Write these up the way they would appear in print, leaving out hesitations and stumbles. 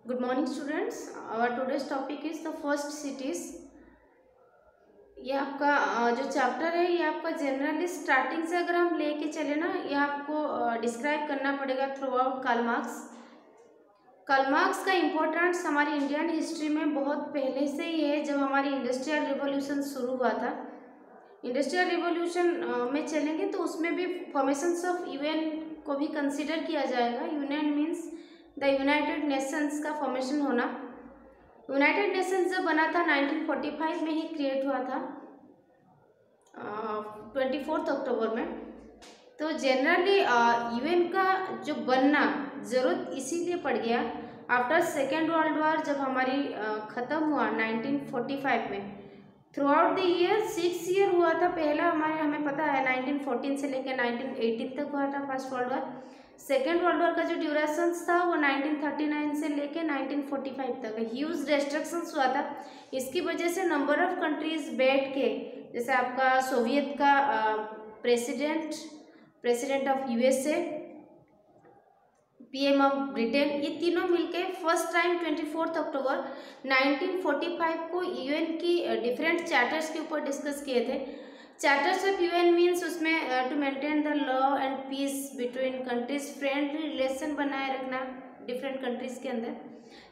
Good morning, students. Our today's topic is the first cities. ये आपका जो chapter है ये आपका जनरली स्टार्टिंग से अगर हम लेके चले ना ये आपको डिस्क्राइब करना पड़ेगा throughout Karl Marx. Karl Marx का इम्पोर्टेंस हमारी इंडियन हिस्ट्री में बहुत पहले से ही है। जब हमारी इंडस्ट्रियल रिवॉल्यूशन शुरू हुआ था, इंडस्ट्रियल रिवॉल्यूशन में चलेंगे तो उसमें भी फॉर्मेशंस ऑफ यूएन को भी कंसिडर किया जाएगा। UN means the United Nations का फॉर्मेशन होना। यूनाइटेड नेशंस जब बना था 1945 में ही क्रिएट हुआ था 24 अक्टूबर में। तो जनरली यूएन का जो बनना ज़रूरत इसीलिए पड़ गया आफ्टर सेकेंड वर्ल्ड वॉर जब हमारी ख़त्म हुआ 1945 में। Through out the year 6 year हुआ था। पहला हमें पता है 1914 से लेकर 1918 तक हुआ था first world war. Second world war का जो ड्यूरेशंस था वो 1939 से लेके 1945 तक ह्यूज रेस्ट्रिक्शंस हुआ था। इसकी वजह से नंबर ऑफ कंट्रीज बैठ के, जैसे आपका सोवियत का president of USA, PM of Britain, ये तीनों मिलके फर्स्ट टाइम 24 अक्टूबर 1945 को यूएन की डिफरेंट चार्टर्स के ऊपर डिस्कस किए थे। चार्टर्स ऑफ यूएन मीन्स उसमें to maintain the law and peace between countries, friendly relation बनाए रखना डिफरेंट कंट्रीज के अंदर,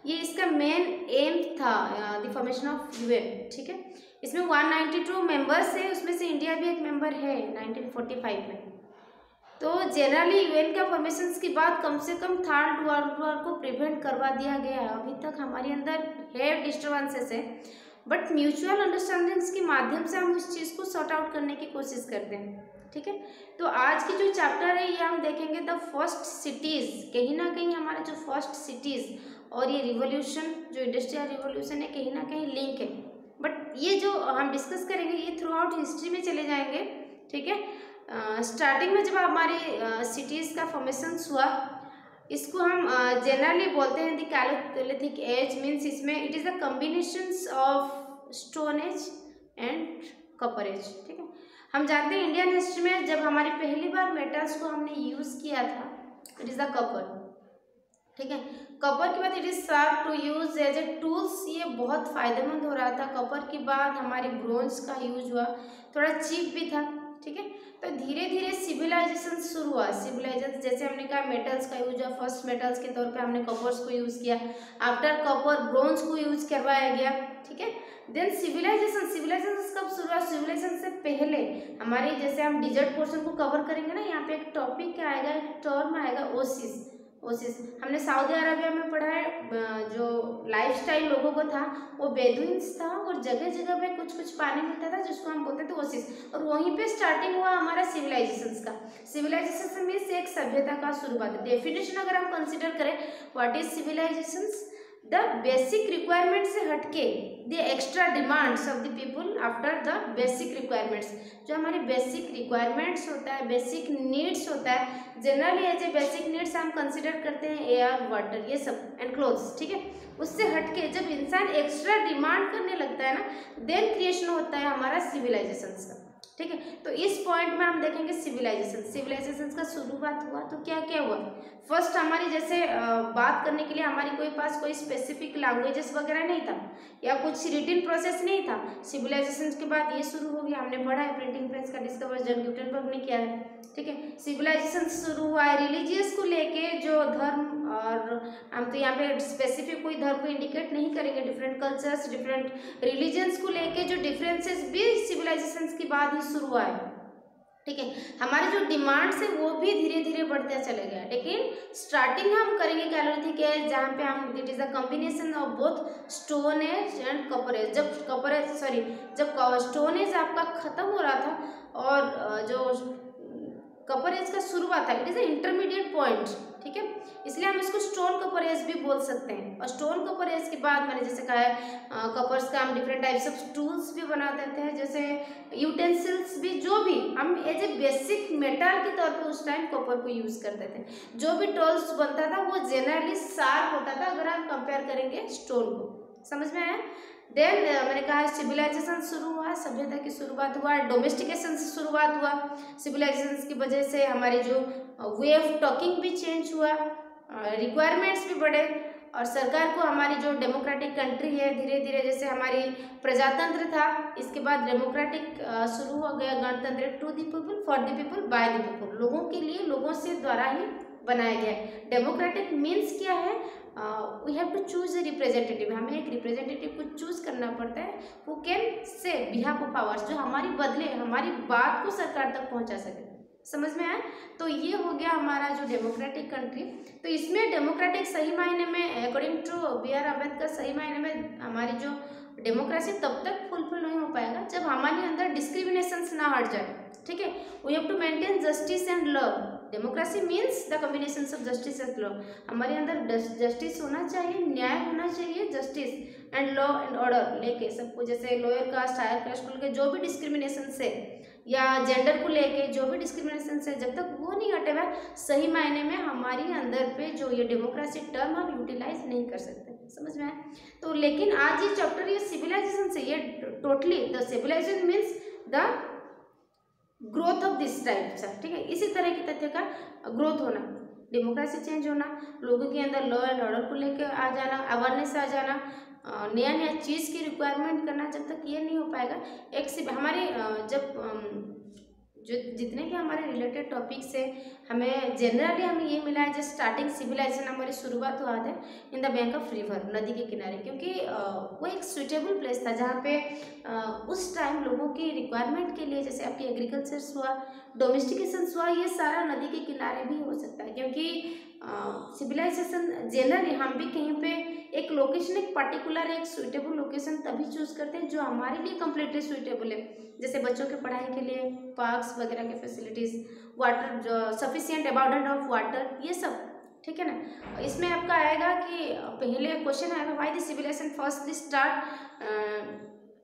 ये इसका मेन एम था द फॉर्मेशन ऑफ यूएन। ठीक है, इसमें 192 मेंबर्स है, उसमें से इंडिया भी एक मेंबर है 1945 में। तो जनरली यूएन का फॉर्मेशंस की बात कम से कम थर्ड वर्ल्ड वॉर को प्रिवेंट करवा दिया गया है। अभी तक हमारे अंदर है डिस्टर्बेंसेस है, बट म्यूचुअल अंडरस्टैंडिंग्स के माध्यम से हम उस चीज़ को सॉर्ट आउट करने की कोशिश करते हैं। ठीक है, तो आज की जो चैप्टर है ये हम देखेंगे द फर्स्ट सिटीज़। कहीं ना कहीं हमारा जो फर्स्ट सिटीज़ और ये रिवोल्यूशन जो इंडस्ट्रियल रिवोल्यूशन है कहीं ना कहीं लिंक है, बट ये जो हम डिस्कस करेंगे ये थ्रू आउट हिस्ट्री में चले जाएंगे। ठीक है, स्टार्टिंग में जब हमारी सिटीज़ का फॉर्मेशन हुआ, इसको हम जनरली बोलते हैं द कैलोलिथिक एज। मीन्स इसमें it is the combinations of stone age and copper age. ठीक है, हम जानते हैं इंडियन हिस्ट्री में जब हमारी पहली बार मेटल्स को हमने यूज़ किया था इट इज़ द कॉपर। ठीक है, कॉपर के बाद it is serve to use as a tools, ये बहुत फ़ायदेमंद हो रहा था। कॉपर के बाद हमारी ब्रोंज का यूज हुआ, थोड़ा चीप भी था। ठीक है, तो धीरे धीरे सिविलाइजेशन शुरू हुआ। सिविलाइजेशन जैसे हमने कहा मेटल्स का यूज हुआ, फर्स्ट मेटल्स के तौर पे हमने कॉपर्स को यूज़ किया, आफ्टर कॉपर ब्रोंज को यूज़ करवाया गया। ठीक है, देन सिविलाइजेशन कब शुरू हुआ? सिविलाइजेशन से पहले हमारी, जैसे हम डिजर्ट पोर्शन को कवर करेंगे ना, यहाँ पे एक टॉपिक आएगा, एक टर्म आएगा ओसिस। हमने सऊदी अरबिया में पढ़ा है। जो लाइफस्टाइल लोगों को था वो बेदुइन्स था और जगह जगह पे कुछ कुछ पानी मिलता था जिसको हम बोलते थे ओसिस, और वहीं पे स्टार्टिंग हुआ हमारा सिविलाइजेशंस का। सिविलाइजेशन मीन्स एक सभ्यता का शुरुआत। डेफिनेशन अगर हम कंसिडर करें what is civilisations, the basic requirement से हटके the extra demands of the people after the basic requirements. जो हमारी बेसिक रिक्वायरमेंट्स होता है, बेसिक नीड्स होता है, generally as a basic needs हम कंसिडर करते हैं एयर, वाटर, ये सब एंड क्लोथ्स। ठीक है, उससे हटके जब इंसान एक्स्ट्रा डिमांड करने लगता है ना, देन क्रिएशन होता है हमारा सिविलाइजेशंस का। ठीक है, तो इस पॉइंट में हम देखेंगे सिविलाइजेशन का शुरुआत हुआ तो क्या क्या हुआ। फर्स्ट हमारी जैसे बात करने के लिए हमारी कोई स्पेसिफिक लैंग्वेजेस वगैरह नहीं था या कुछ रिटन प्रोसेस नहीं था। सिविलाइजेशन के बाद ये शुरू हो गया, हमने पढ़ा है प्रिंटिंग प्रेस का डिस्कवर जॉन गुटेनबर्ग ने किया है। ठीक है, सिविलाइजेशन शुरू हुआ है रिलीजियस को लेके, जो धर्म, और हम तो यहाँ पे स्पेसिफिक कोई धर्म को इंडिकेट नहीं करेंगे, डिफरेंट कल्चर्स, डिफरेंट रिलीजन्स को लेके जो डिफरेंसेस भी सिविलाइजेशन के बाद ही शुरू हुआ है। ठीक है, हमारे जो डिमांड्स है वो भी धीरे धीरे बढ़ते चले गए, लेकिन स्टार्टिंग हम करेंगे कैलोलिथिक एज, जहाँ पे हम it is the combination of both stone age and copper age. जब स्टोन एज आपका खत्म हो रहा था और जो कॉपर एज का शुरुआत है, it is a intermediate point. ठीक है, इसलिए हम इसको स्टोन कॉपर एज भी बोल सकते हैं। और स्टोन कॉपर एज के बाद मैंने जैसे कहा है कॉपर्स का हम डिफरेंट टाइप्स ऑफ टूल्स भी बना देते हैं, जैसे यूटेंसिल्स भी, जो भी हम एज ए बेसिक मेटल के तौर पे उस टाइम कॉपर को यूज़ करते थे। जो भी टूल्स बनता था वो जनरली शार्प होता था अगर हम कंपेयर करेंगे स्टोन को। समझ में आया? देन मैंने कहा सिविलाइजेशन शुरू हुआ, सभ्यता की शुरुआत हुआ, डोमेस्टिकेशन से शुरुआत हुआ। सिविलाइजेशन की वजह से हमारी जो वे ऑफ टॉकिंग भी चेंज हुआ, रिक्वायरमेंट्स भी बढ़े, और सरकार को हमारी जो डेमोक्रेटिक कंट्री है धीरे धीरे, जैसे हमारी प्रजातंत्र था, इसके बाद डेमोक्रेटिक शुरू हो गया, गणतंत्र, to the people for the people by the people, लोगों के लिए लोगों से द्वारा ही बनाया गया है। डेमोक्रेटिक मीन्स क्या है, we have to choose a representative, हमें एक रिप्रेजेंटेटिव को चूज करना पड़ता है who can say behalf of ours, जो हमारी बदले हमारी बात को सरकार तक पहुंचा सके। समझ में आया? तो ये हो गया हमारा जो डेमोक्रेटिक कंट्री। तो इसमें डेमोक्रेटिक सही मायने में अकॉर्डिंग टू B.R. अम्बेडकर सही मायने में हमारी जो डेमोक्रेसी तब तक फुलफिल नहीं हो पाएगा जब हमारे अंदर डिस्क्रिमिनेशंस ना हट जाए। ठीक है, we have to maintain justice and law. Democracy means the combination of justice and law. हमारे अंदर जस्टिस होना चाहिए, न्याय होना चाहिए, justice and law and order लेके सबको, जैसे लोअर कास्ट हायर कास्ट को लेके जो भी डिस्क्रिमिनेशन से या जेंडर को लेके जो भी डिस्क्रिमिनेशन से, जब तक वो नहीं हटेगा सही मायने में हमारी अंदर पे जो ये डेमोक्रेसी टर्म हम यूटिलाइज नहीं कर सकते। समझ में आया? तो लेकिन आज ये चैप्टर ये सिविलाइजेशन से, ये totally the civilisation means the growth of this type से। ठीक है, इसी तरह के तथ्य का ग्रोथ होना, डेमोक्रेसी चेंज होना, लोगों के अंदर लॉ एंड ऑर्डर को लेकर आ जाना, अवेयरनेस आ जाना, नया नया चीज़ की रिक्वायरमेंट करना, जब तक ये नहीं हो पाएगा एक से हमारे जब जो जितने भी हमारे रिलेटेड टॉपिक्स है, हमें जनरली हमें ये मिला है, जैसे स्टार्टिंग सिविलाइजेशन हमारी शुरुआत हुआ था in the bank of river, नदी के किनारे, क्योंकि वो एक सुटेबल प्लेस था जहाँ पे उस टाइम लोगों की रिक्वायरमेंट के लिए, जैसे आपकी एग्रीकल्चर्स हुआ, डोमेस्टिकेशन हुआ, ये सारा नदी के किनारे भी हो सकता है। क्योंकि सिविलाइजेशन जनरली हम भी कहीं पे एक लोकेशन, एक पर्टिकुलर एक सुइटेबल लोकेशन तभी चूज करते हैं जो हमारे लिए कम्प्लीटली सुइटेबल है, जैसे बच्चों के पढ़ाई के लिए पार्क्स वगैरह के फैसिलिटीज़, वाटर जो सफिशिएंट अबाउंडेंट ऑफ वाटर, ये सब। ठीक है ना? इसमें आपका आएगा कि पहले क्वेश्चन आएगा why the civilisation first start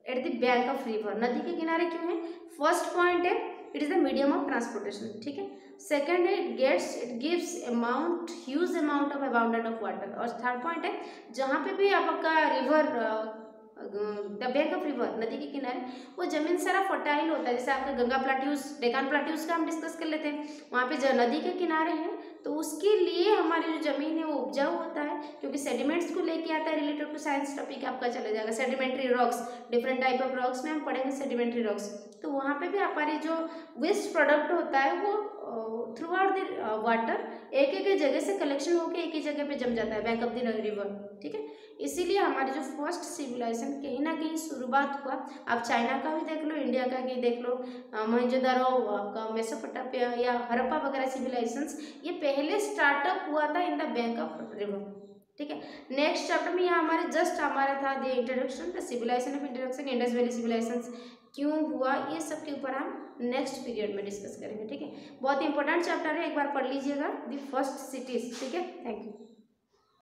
at the bank of river, नदी के किनारे क्यों है? फर्स्ट पॉइंट है it is the medium of transportation. ठीक है, सेकेंड है it gives amount huge amount of abundant of water, और थर्ड पॉइंट है जहाँ पे भी आपका river the bank of river, नदी के किनारे, वो जमीन सारा फर्टाइल होता है, जैसे आपका गंगा प्लाट्यूज, डेकान प्लाट्यूज का हम डिस्कस कर लेते हैं, वहाँ पे जो नदी के किनारे हैं तो उसके लिए हमारी जो ज़मीन है वो उपजाऊ होता है, क्योंकि सेडिमेंट्स को लेके आता है। रिलेटेड टू साइंस टॉपिक आपका चला जाएगा, sedimentary rocks, different type of rocks में हम पढ़ेंगे सेडिमेंट्री रॉक्स। तो वहाँ पे भी हमारी जो वेस्ट प्रोडक्ट होता है वो थ्रू आउट द वाटर एक एक जगह से कलेक्शन होकर एक ही जगह पे जम जाता है, बैंक ऑफ द रिवर। ठीक है, इसीलिए हमारी जो फर्स्ट सिविलाइजेशन कहीं ना कहीं शुरुआत हुआ, आप चाइना का भी देख लो, इंडिया का भी देख लो, मोहनजोदारो, आपका मेसोपोटामिया या हड़प्पा वगैरह सिविलाइजेशंस, ये पहले स्टार्टअप हुआ था in the bank of river. ठीक है, नेक्स्ट चैप्टर में यहाँ हमारे जस्ट हमारा था the introduction, the civilisation of introduction, Indus valley civilisations क्यों हुआ, ये सब के ऊपर हम नेक्स्ट पीरियड में डिस्कस करेंगे। ठीक है, बहुत इंपॉर्टेंट चैप्टर है, एक बार पढ़ लीजिएगा, द फर्स्ट सिटीज। ठीक है, थैंक यू।